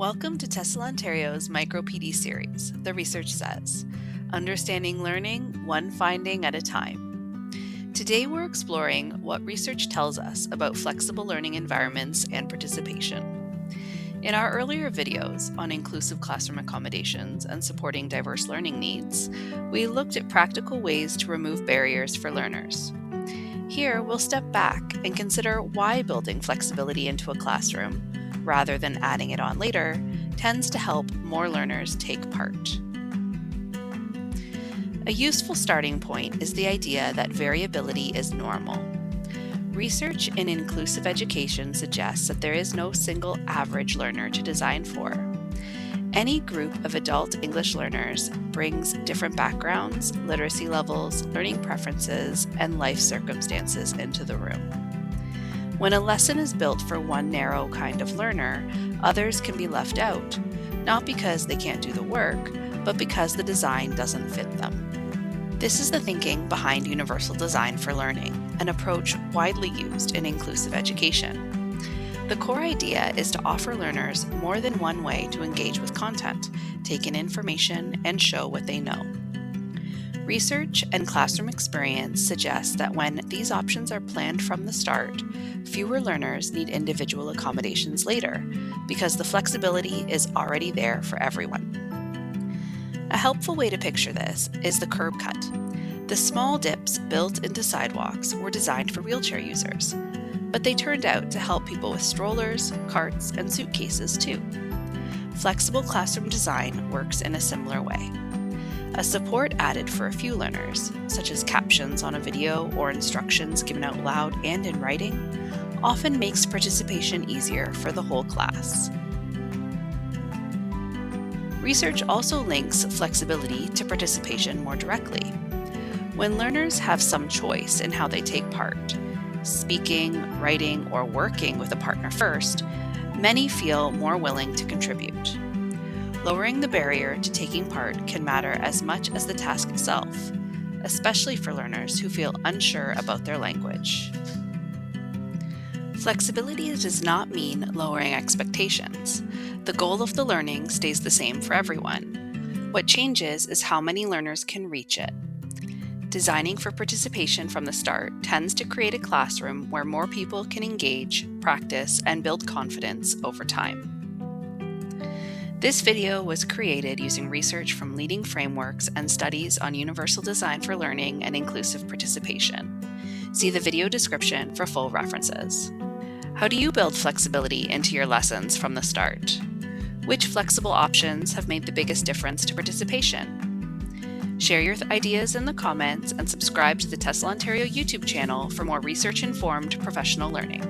Welcome to TESOL Ontario's MicroPD series, The Research Says, Understanding Learning One Finding at a Time. Today we're exploring what research tells us about flexible learning environments and participation. In our earlier videos on inclusive classroom accommodations and supporting diverse learning needs, we looked at practical ways to remove barriers for learners. Here we'll step back and consider why building flexibility into a classroom, rather than adding it on later, tends to help more learners take part. A useful starting point is the idea that variability is normal. Research in inclusive education suggests that there is no single average learner to design for. Any group of adult English learners brings different backgrounds, literacy levels, learning preferences, and life circumstances into the room. When a lesson is built for one narrow kind of learner, others can be left out, not because they can't do the work, but because the design doesn't fit them. This is the thinking behind universal design for learning, an approach widely used in inclusive education. The core idea is to offer learners more than one way to engage with content, take in information, and show what they know. Research and classroom experience suggest that when these options are planned from the start, fewer learners need individual accommodations later, because the flexibility is already there for everyone. A helpful way to picture this is the curb cut. The small dips built into sidewalks were designed for wheelchair users, but they turned out to help people with strollers, carts, and suitcases too. Flexible classroom design works in a similar way. A support added for a few learners, such as captions on a video or instructions given out loud and in writing, often makes participation easier for the whole class. Research also links flexibility to participation more directly. When learners have some choice in how they take part, speaking, writing, or working with a partner first, many feel more willing to contribute. Lowering the barrier to taking part can matter as much as the task itself, especially for learners who feel unsure about their language. Flexibility does not mean lowering expectations. The goal of the learning stays the same for everyone. What changes is how many learners can reach it. Designing for participation from the start tends to create a classroom where more people can engage, practice, and build confidence over time. This video was created using research from leading frameworks and studies on universal design for learning and inclusive participation. See the video description for full references. How do you build flexibility into your lessons from the start? Which flexible options have made the biggest difference to participation? Share your ideas in the comments and subscribe to the TESOL Ontario YouTube channel for more research-informed professional learning.